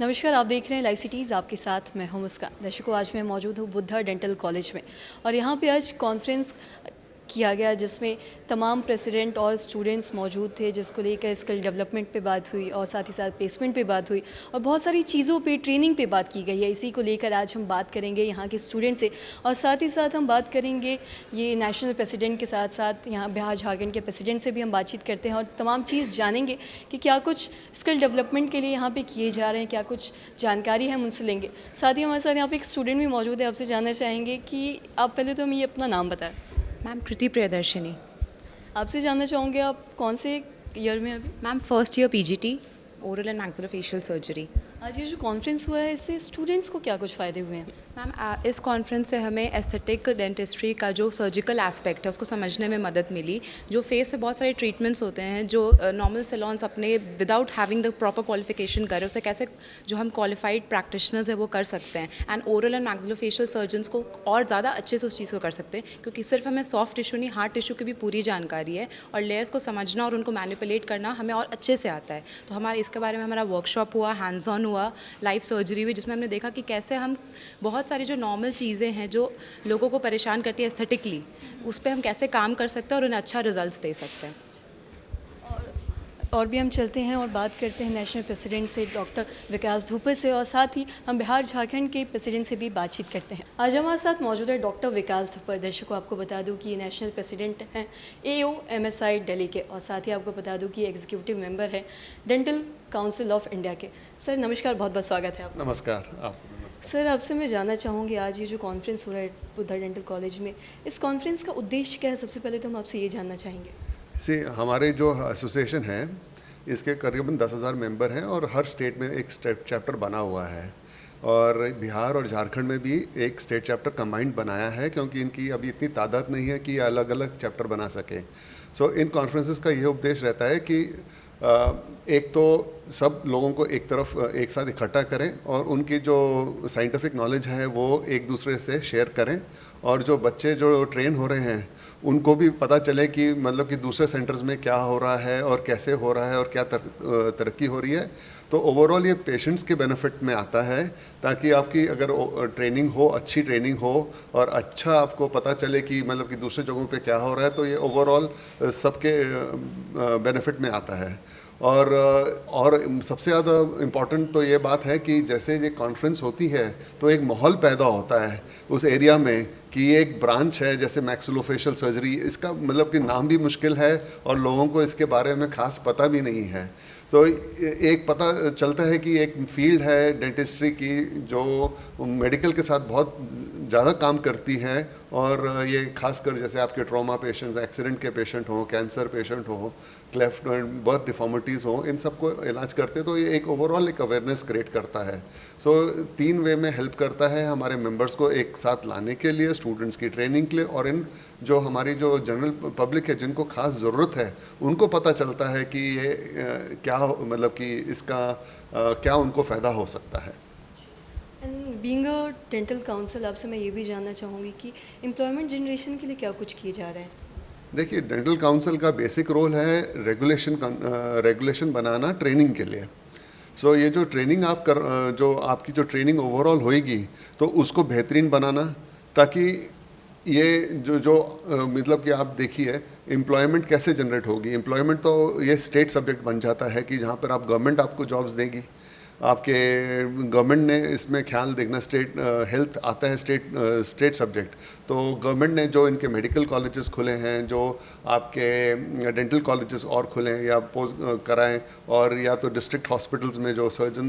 नमस्कार, आप देख रहे हैं लाइव सिटीज़। आपके साथ मैं हूं मुस्कान। दर्शकों, आज मैं मौजूद हूं बुद्धा डेंटल कॉलेज में और यहां पे आज कॉन्फ्रेंस किया गया जिसमें तमाम प्रेसिडेंट और स्टूडेंट्स मौजूद थे, जिसको लेकर स्किल डेवलपमेंट पे बात हुई और साथ ही साथ प्लेसमेंट पे बात हुई और बहुत सारी चीज़ों पे ट्रेनिंग पे बात की गई है। इसी को लेकर आज हम बात करेंगे यहाँ के स्टूडेंट से और साथ ही साथ हम बात करेंगे ये नेशनल प्रेसिडेंट के साथ साथ यहाँ बिहार झारखंड के प्रेसिडेंट से भी हम बातचीत करते हैं और तमाम चीज़ जानेंगे कि क्या कुछ स्किल डेवलपमेंट के लिए यहाँ पे किए जा रहे हैं, क्या कुछ जानकारी हम उनसे लेंगे। साथ ही हमारे साथ यहाँ पे एक स्टूडेंट भी मौजूद है। आपसे जानना चाहेंगे कि आप पहले तो हमें ये अपना नाम बताएं। मैम कृति प्रियदर्शनी। आपसे जानना चाहूँगे आप कौन से ईयर में अभी? Ma'am first year PGT oral and maxillofacial surgery. आज ये जो कॉन्फ्रेंस हुआ है इससे स्टूडेंट्स को क्या कुछ फ़ायदे हुए हैं? मैम इस कॉन्फ्रेंस से हमें एस्थेटिक डेंटिस्ट्री का जो सर्जिकल एस्पेक्ट है उसको समझने में मदद मिली। जो फेस पे बहुत सारे ट्रीटमेंट्स होते हैं जो नॉर्मल सैलून्स अपने without having the proper qualification करें, उसे कैसे जो हम क्वालिफाइड प्रैक्टिशनर्स है वो कर सकते हैं। And oral and maxillofacial surgeons को और ज़्यादा अच्छे से उस चीज़ को कर सकते हैं, क्योंकि सिर्फ हमें सॉफ्ट टिश्यू नहीं, हार्ड टिश्यू की भी पूरी जानकारी है और लेयर्स को समझना और उनको मैनिपुलेट करना हमें और अच्छे से आता है। तो हमारे इसके बारे में हमारा वर्कशॉप हुआ, हैंड्स ऑन हुआ, लाइव सर्जरी हुई, जिसमें हमने देखा कि कैसे हम बहुत सारी जो नॉर्मल चीज़ें हैं जो लोगों को परेशान करती है एस्थेटिकली, उस पर हम कैसे काम कर सकते हैं और उन्हें अच्छा रिजल्ट्स दे सकते हैं। और भी हम चलते हैं और बात करते हैं नेशनल प्रेसिडेंट से, डॉक्टर विकास धूपर से, और साथ ही हम बिहार झारखंड के प्रेसिडेंट से भी बातचीत करते हैं। आज हमारे साथ मौजूद है डॉक्टर विकास धूपर। दर्शकों, आपको बता दूं कि ये नेशनल प्रेसिडेंट हैं AOMSI दिल्ली के और साथ ही आपको बता दूं कि एग्जीक्यूटिव मेंबर है डेंटल काउंसिल ऑफ इंडिया के। सर नमस्कार, बहुत बहुत स्वागत है आपका। नमस्कार। आप सर, आपसे मैं जानना चाहूँगी आज ये जो कॉन्फ्रेंस हो रहा है बुद्धा डेंटल कॉलेज में, इस कॉन्फ्रेंस का उद्देश्य क्या है? सबसे पहले तो हम आपसे ये जानना चाहेंगे। हमारे जो एसोसिएशन है इसके करीबन 10,000 मेंबर हैं और हर स्टेट में एक स्टेट चैप्टर बना हुआ है और बिहार और झारखंड में भी एक स्टेट चैप्टर कंबाइंड बनाया है, क्योंकि इनकी अभी इतनी तादाद नहीं है कि अलग अलग चैप्टर बना सके। सो इन कॉन्फ्रेंसेस का ये उपदेश रहता है कि एक तो सब लोगों को एक तरफ एक साथ इकट्ठा करें और उनकी जो साइंटिफिक नॉलेज है वो एक दूसरे से शेयर करें, और जो बच्चे जो ट्रेन हो रहे हैं उनको भी पता चले कि मतलब कि दूसरे सेंटर्स में क्या हो रहा है और कैसे हो रहा है और क्या तरक्की हो रही है। तो ओवरऑल ये पेशेंट्स के बेनिफिट में आता है, ताकि आपकी अगर ट्रेनिंग हो, अच्छी ट्रेनिंग हो और अच्छा आपको पता चले कि मतलब कि दूसरे जगहों पे क्या हो रहा है, तो ये ओवरऑल सबके बेनिफिट में आता है। और सबसे ज़्यादा इम्पॉर्टेंट तो ये बात है कि जैसे ये कॉन्फ्रेंस होती है तो एक माहौल पैदा होता है उस एरिया में कि ये एक ब्रांच है जैसे मैक्सिलोफेशियल सर्जरी। इसका मतलब कि नाम भी मुश्किल है और लोगों को इसके बारे में ख़ास पता भी नहीं है। तो एक पता चलता है कि एक फील्ड है डेंटिस्ट्री की जो मेडिकल के साथ बहुत ज़्यादा काम करती है, और ये खासकर जैसे आपके ट्रॉमा पेशेंट्स, एक्सीडेंट के पेशेंट हों, कैंसर पेशेंट हों, क्लेफ्ट बर्थ डिफॉर्मिटीज़ हों, इन सबको इलाज करते, तो ये एक ओवरऑल एक अवेयरनेस क्रिएट करता है। सो 3 वे में हेल्प करता है हमारे मेंबर्स को एक साथ लाने के लिए, स्टूडेंट्स की ट्रेनिंग के लिए, और इन जो हमारी जो जनरल पब्लिक है जिनको खास ज़रूरत है उनको पता चलता है कि ये क्या मतलब कि इसका क्या उनको फ़ायदा हो सकता है। And being a dental council, आपसे मैं ये भी जानना चाहूँगी कि एम्प्लॉयमेंट जनरेशन के लिए क्या कुछ किए जा रहे हैं? देखिए, डेंटल काउंसिल का बेसिक रोल है रेगुलेशन बनाना ट्रेनिंग के लिए। सो ये जो ट्रेनिंग जो आपकी जो ट्रेनिंग ओवरऑल होएगी तो उसको बेहतरीन बनाना, ताकि ये जो मतलब कि आप देखिए एम्प्लॉयमेंट कैसे जनरेट होगी। एम्प्लॉयमेंट तो ये स्टेट सब्जेक्ट बन जाता है कि जहाँ पर आप गवर्नमेंट आपको जॉब्स देगी, आपके गवर्नमेंट ने इसमें ख्याल देखना। स्टेट हेल्थ आता है स्टेट सब्जेक्ट, तो गवर्नमेंट ने जो इनके मेडिकल कॉलेजेस खुले हैं, जो आपके डेंटल कॉलेजेस और खुले हैं या पोस्ट कराएं, और या तो डिस्ट्रिक्ट हॉस्पिटल्स में जो सर्जन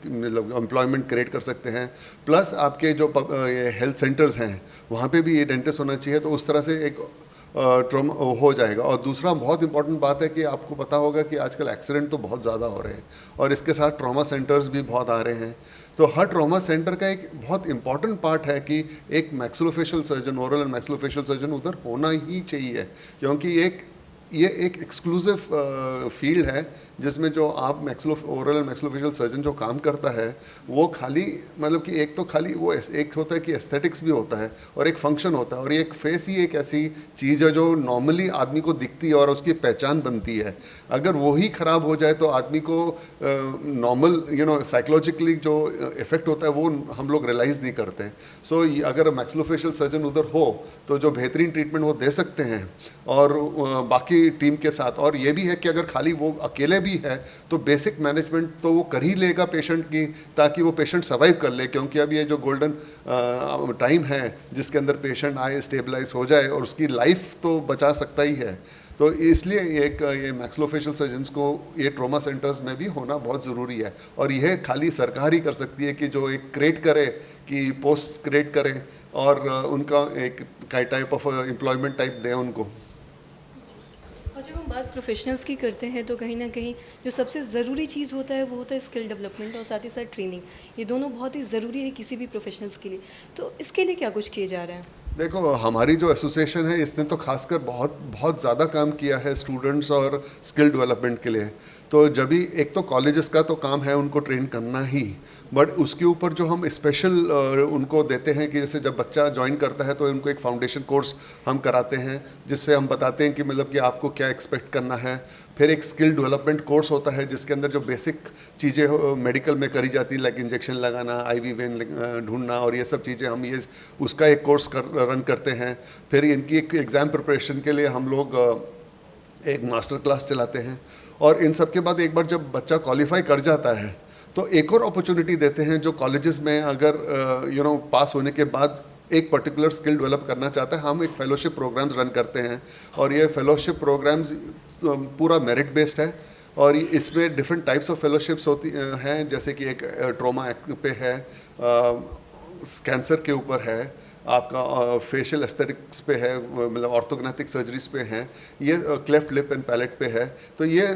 मतलब एम्प्लॉयमेंट क्रिएट कर सकते हैं, प्लस आपके जो ये हेल्थ सेंटर्स हैं वहाँ पे भी ये डेंटिस्ट होना चाहिए। तो उस तरह से एक ट्रॉमा हो जाएगा। और दूसरा बहुत इंपॉर्टेंट बात है कि आपको पता होगा कि आजकल एक्सीडेंट तो बहुत ज़्यादा हो रहे हैं और इसके साथ ट्रॉमा सेंटर्स भी बहुत आ रहे हैं। तो हर ट्रॉमा सेंटर का एक बहुत इंपॉर्टेंट पार्ट है कि एक maxillofacial surgeon, oral and maxillofacial surgeon उधर होना ही चाहिए, क्योंकि एक ये एक एक्सक्लूसिव फील्ड है जिसमें जो आप ओरल एंड मैक्सिलोफेशियल सर्जन जो काम करता है वो खाली मतलब कि एक तो खाली वो एक होता है कि एस्थेटिक्स भी होता है और एक फंक्शन होता है, और ये एक फेस ही एक ऐसी चीज़ है जो नॉर्मली आदमी को दिखती है और उसकी पहचान बनती है। अगर वो ही ख़राब हो जाए तो आदमी को नॉर्मल साइकोलॉजिकली जो इफेक्ट होता है वो हम लोग रियलाइज़ नहीं करते। सो अगर मैक्सिलोफेशियल सर्जन उधर हो तो जो बेहतरीन ट्रीटमेंट वो दे सकते हैं और बाकी टीम के साथ। और ये भी है कि अगर खाली वो अकेले भी है तो बेसिक मैनेजमेंट तो वो कर ही लेगा पेशेंट की, ताकि वो पेशेंट सर्वाइव कर ले, क्योंकि अब ये जो गोल्डन टाइम है जिसके अंदर पेशेंट आए स्टेबलाइज हो जाए और उसकी लाइफ तो बचा सकता ही है। तो इसलिए ये मैक्सिलोफेशियल सर्जन्स को ये ट्रॉमा सेंटर्स में भी होना बहुत ज़रूरी है। और यह खाली सरकार ही कर सकती है कि जो एक क्रिएट करे कि पोस्ट क्रिएट करें और उनका एक टाइप ऑफ एम्प्लॉयमेंट टाइप दें उनको। और जब हम बात प्रोफेशनल्स की करते हैं तो कहीं ना कहीं जो सबसे ज़रूरी चीज़ होता है वो होता है स्किल डेवलपमेंट और साथ ही साथ ट्रेनिंग। ये दोनों बहुत ही ज़रूरी है किसी भी प्रोफेशनल्स के लिए। तो इसके लिए क्या कुछ किए जा रहे हैं? देखो, हमारी जो एसोसिएशन है इसने तो खासकर बहुत ज़्यादा काम किया है स्टूडेंट्स और स्किल डेवलपमेंट के लिए। तो जब भी एक तो कॉलेजेस का तो काम है उनको ट्रेन करना ही, बट उसके ऊपर जो हम स्पेशल उनको देते हैं कि जैसे जब बच्चा ज्वाइन करता है तो उनको एक फाउंडेशन कोर्स हम कराते हैं जिससे हम बताते हैं कि मतलब कि आपको क्या एक्सपेक्ट करना है। फिर एक स्किल डेवलपमेंट कोर्स होता है जिसके अंदर जो बेसिक चीज़ें मेडिकल में करी जाती है, लाइक इंजेक्शन लगाना, आईवी वेन ढूंढना और ये सब चीज़ें हम ये उसका एक कोर्स रन करते हैं। फिर इनकी एक एग्ज़ाम प्रिपरेशन के लिए हम लोग एक मास्टर क्लास चलाते हैं। और इन सब के बाद एक बार जब बच्चा क्वालिफाई कर जाता है तो एक और अपॉर्चुनिटी देते हैं जो कॉलेजेस में अगर पास होने के बाद एक पर्टिकुलर स्किल डेवलप करना चाहता है, हम एक फेलोशिप प्रोग्राम्स रन करते हैं। और ये फेलोशिप प्रोग्राम्स पूरा मेरिट बेस्ड है और इसमें डिफरेंट टाइप्स ऑफ फेलोशिप्स होती हैं, जैसे कि एक ट्रॉमा पे है, कैंसर के ऊपर है, आपका फेशियल एस्थेटिक्स पे है, मतलब ऑर्थोग्नाथिक सर्जरीज पे हैं, ये क्लेफ्ट लिप एंड पैलेट पे है। तो ये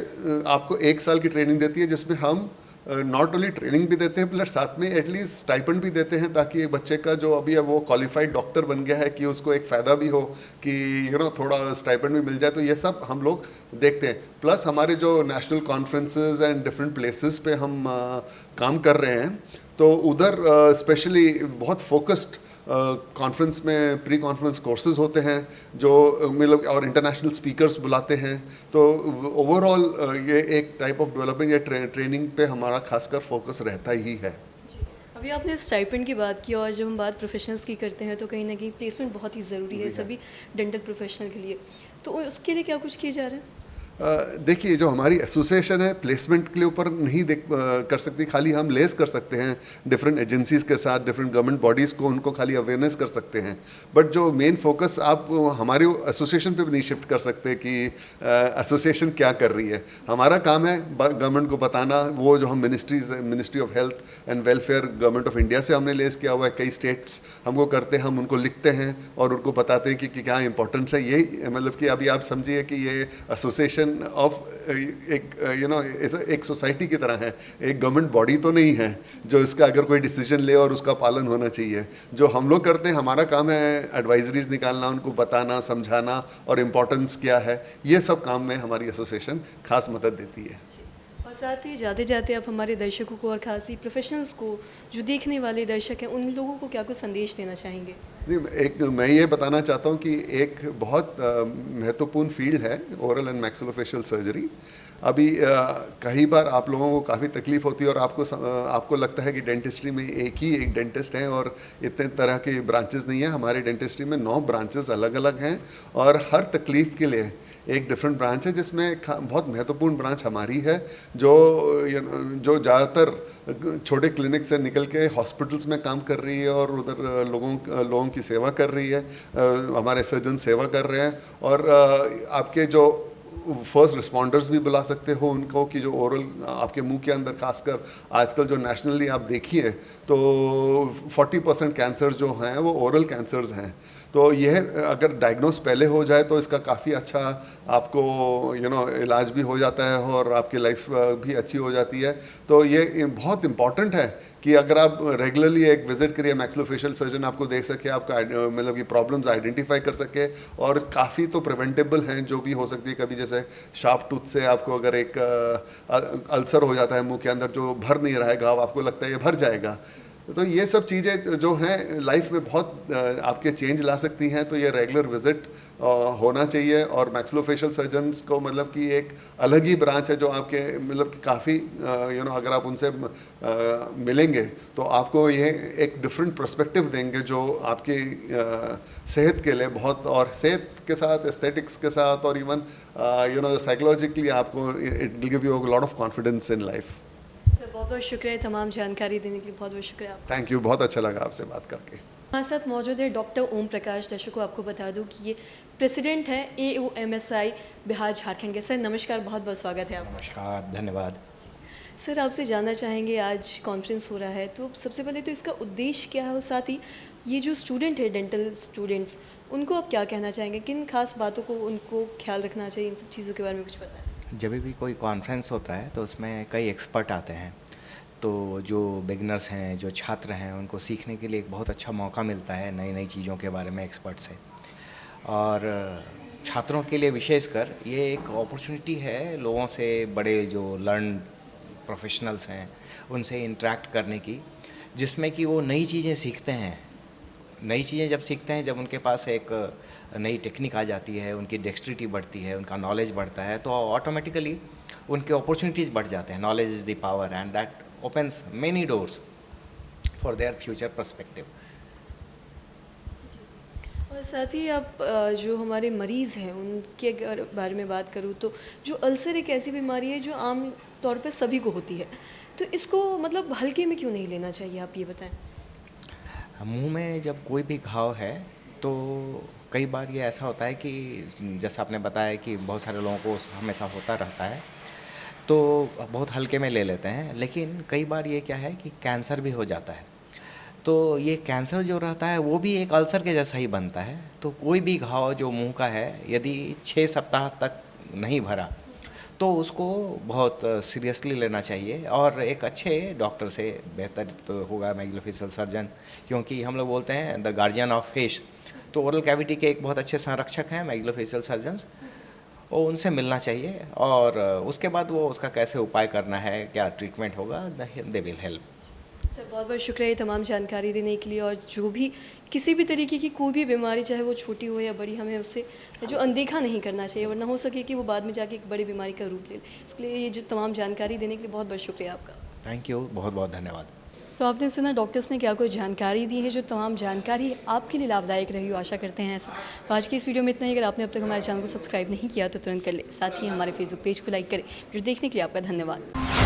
आपको 1 साल की ट्रेनिंग देती है जिसमें हम नॉट ओनली ट्रेनिंग भी देते हैं प्लस साथ में एटलीस्ट स्टाइपेंड भी देते हैं, ताकि एक बच्चे का जो अभी है वो क्वालिफाइड डॉक्टर बन गया है कि उसको एक फ़ायदा भी हो कि थोड़ा स्टाइपेंड भी मिल जाए। तो ये सब हम लोग देखते हैं। प्लस हमारे जो national conferences and different places पे हम काम कर रहे हैं तो उधर स्पेशली बहुत फोकस्ड कॉन्फ्रेंस में प्री कॉन्फ्रेंस कोर्सेज होते हैं जो मतलब और इंटरनेशनल स्पीकर्स बुलाते हैं। तो ओवरऑल ये एक टाइप ऑफ डेवलपमेंट या ट्रेनिंग पे हमारा खासकर फोकस रहता ही है। अभी आपने स्टाइपेंड की बात की और जब हम बात प्रोफेशनल्स की करते हैं तो कहीं ना कहीं प्लेसमेंट बहुत ही ज़रूरी है सभी डेंटल प्रोफेशनल के लिए। तो उसके लिए क्या कुछ किए जा रहे हैं? देखिए, जो हमारी एसोसिएशन है प्लेसमेंट के ऊपर नहीं कर सकती, खाली हम लेस कर सकते हैं डिफरेंट एजेंसीज़ के साथ, डिफरेंट गवर्नमेंट बॉडीज़ को, उनको खाली अवेयरनेस कर सकते हैं। बट जो मेन फोकस आप हमारे एसोसिएशन पे भी नहीं शिफ्ट कर सकते कि एसोसिएशन क्या कर रही है। हमारा काम है गवर्नमेंट को बताना, वो जो हम ministry of health and welfare government of India से हमने लेस किया हुआ है, कई स्टेट्स हमको करते हैं, हम उनको लिखते हैं और उनको बताते हैं कि क्या इंपॉर्टेंस है। यही मतलब कि अभी आप समझिए कि ये एसोसिएशन ऑफ एक सोसाइटी की तरह है, एक गवर्नमेंट बॉडी तो नहीं है जो इसका अगर कोई डिसीजन ले और उसका पालन होना चाहिए। जो हम लोग करते हैं, हमारा काम है एडवाइजरीज निकालना, उनको बताना, समझाना और इम्पोर्टेंस क्या है। ये सब काम में हमारी एसोसिएशन खास मदद देती है। और साथ ही जाते जाते आप हमारे दर्शकों को और खास ही प्रोफेशनल्स को, जो देखने वाले दर्शक हैं, उन लोगों को क्या कुछ संदेश देना चाहेंगे? नहीं, मैं ये बताना चाहता हूँ कि एक बहुत महत्वपूर्ण फील्ड है ओरल एंड मैक्सिलोफेशियल सर्जरी। अभी कई बार आप लोगों को काफ़ी तकलीफ़ होती है और आपको लगता है कि डेंटिस्ट्री में एक डेंटिस्ट हैं और इतने तरह के ब्रांचेस नहीं हैं। हमारे डेंटिस्ट्री में 9 ब्रांचेस अलग अलग हैं और हर तकलीफ़ के लिए एक डिफरेंट ब्रांच है, जिसमें बहुत महत्वपूर्ण ब्रांच हमारी है जो ज़्यादातर छोटे क्लिनिक से निकल के हॉस्पिटल्स में काम कर रही है और उधर लोगों की सेवा कर रही है। हमारे सर्जन सेवा कर रहे हैं और आपके जो फर्स्ट रिस्पॉन्डर्स भी बुला सकते हो उनको, कि जो ओरल आपके मुंह के अंदर, खासकर आजकल जो नेशनली आप देखिए तो 40% कैंसर्स जो हैं वो ओरल कैंसर्स हैं। तो यह अगर डायग्नोस पहले हो जाए तो इसका काफ़ी अच्छा आपको इलाज भी हो जाता है और आपकी लाइफ भी अच्छी हो जाती है। तो ये बहुत इम्पॉर्टेंट है कि अगर आप रेगुलरली एक विजिट करिए मैक्सिलोफेशियल सर्जन, आपको देख सके, आपका मतलब कि प्रॉब्लम्स आइडेंटिफाई कर सके, और काफ़ी तो प्रिवेंटेबल हैं जो भी हो सकती है। कभी जैसे शार्प टूथ से आपको अगर एक अल्सर हो जाता है मुंह के अंदर जो भर नहीं रहा है घाव, आपको लगता है ये भर जाएगा, तो ये सब चीज़ें जो हैं लाइफ में बहुत आपके चेंज ला सकती हैं। तो ये रेगुलर विजिट होना चाहिए। और मैक्सिलोफेशियल सर्जन्स को मतलब कि एक अलग ही ब्रांच है जो आपके मतलब कि काफ़ी अगर आप उनसे मिलेंगे तो आपको ये एक डिफरेंट पर्सपेक्टिव देंगे जो आपकी सेहत के लिए बहुत, और सेहत के साथ एस्थेटिक्स के साथ और इवन साइकोलॉजिकली आपको it will give you a lot of confidence in life. Sir बहुत बहुत शुक्रिया तमाम जानकारी देने के लिए, बहुत बहुत शुक्रिया आपका। थैंक यू, बहुत अच्छा लगा आपसे बात करके। हमारे साथ मौजूद है डॉक्टर ओम प्रकाश। दर्शकों आपको बता दूं कि ये प्रेसिडेंट हैं AOMSI बिहार झारखंड के। सर नमस्कार, बहुत बहुत स्वागत है आपका। नमस्कार, धन्यवाद। सर आपसे जानना चाहेंगे, आज कॉन्फ्रेंस हो रहा है तो सबसे पहले तो इसका उद्देश्य क्या है, और साथ ही ये जो स्टूडेंट है डेंटल स्टूडेंट्स, उनको आप क्या कहना चाहेंगे, किन खास बातों को उनको ख्याल रखना चाहिए, इन सब चीज़ों के बारे में कुछ बताएं। जब भी कोई कॉन्फ्रेंस होता है तो उसमें कई एक्सपर्ट आते हैं, तो जो बिगनर्स हैं, जो छात्र हैं, उनको सीखने के लिए एक बहुत अच्छा मौका मिलता है नई नई चीज़ों के बारे में एक्सपर्ट से। और छात्रों के लिए विशेषकर ये एक अपॉर्चुनिटी है लोगों से, बड़े जो लर्न प्रोफेशनल्स हैं उनसे इंटरेक्ट करने की, जिसमें कि वो नई चीज़ें सीखते हैं। नई चीज़ें जब सीखते हैं, जब उनके पास एक नई टेक्निक आ जाती है, उनकी डेक्स्ट्रिटी बढ़ती है, उनका नॉलेज बढ़ता है, तो ऑटोमेटिकली उनके अपॉर्चुनिटीज़ बढ़ जाते हैं। Knowledge is the power and that opens many doors for their future perspective. और साथ ही आप जो हमारे मरीज़ हैं उनके अगर बारे में बात करूँ तो जो अल्सर एक ऐसी बीमारी है जो आम तौर पे सभी को होती है, तो इसको मतलब हल्के में क्यों नहीं लेना चाहिए, आप ये बताएं। मुंह में जब कोई भी घाव है तो कई बार ये ऐसा होता है कि जैसा आपने बताया कि बहुत सारे लोगों को हमेशा होता रहता है, तो बहुत हल्के में ले लेते हैं। लेकिन कई बार ये क्या है कि कैंसर भी हो जाता है, तो ये कैंसर जो रहता है वो भी एक अल्सर के जैसा ही बनता है। तो कोई भी घाव जो मुंह का है, यदि 6 सप्ताह तक नहीं भरा तो उसको बहुत सीरियसली लेना चाहिए, और एक अच्छे डॉक्टर से बेहतर तो होगा मैक्सिलोफेशियल सर्जन, क्योंकि हम लोग बोलते हैं द गार्जियन ऑफ फेस। तो ओरल कैविटी के एक बहुत अच्छे संरक्षक हैं मैक्सिलोफेशियल सर्जन्स, वो उनसे मिलना चाहिए, और उसके बाद वो उसका कैसे उपाय करना है, क्या ट्रीटमेंट होगा, दे विल हेल्प। सर बहुत बहुत शुक्रिया ये तमाम जानकारी देने के लिए। और जो भी किसी भी तरीके की कोई भी बीमारी, चाहे वो छोटी हो या बड़ी, हमें उससे जो अनदेखा नहीं करना चाहिए, वरना हो सके कि वो बाद में जाके एक बड़ी बीमारी का रूप ले। इसके लिए ये जो तमाम जानकारी देने के लिए बहुत बहुत शुक्रिया आपका। थैंक यू, बहुत बहुत धन्यवाद। तो आपने सुना डॉक्टर्स ने क्या कोई जानकारी दी है, जो तमाम जानकारी आपके लिए लाभदायक रही हो, आशा करते हैं ऐसा। तो आज की इस वीडियो में इतना ही। अगर आपने अब तक हमारे चैनल को सब्सक्राइब नहीं किया तो तुरंत कर ले, साथ ही हमारे फेसबुक पेज को लाइक करें। वीडियो देखने के लिए आपका धन्यवाद।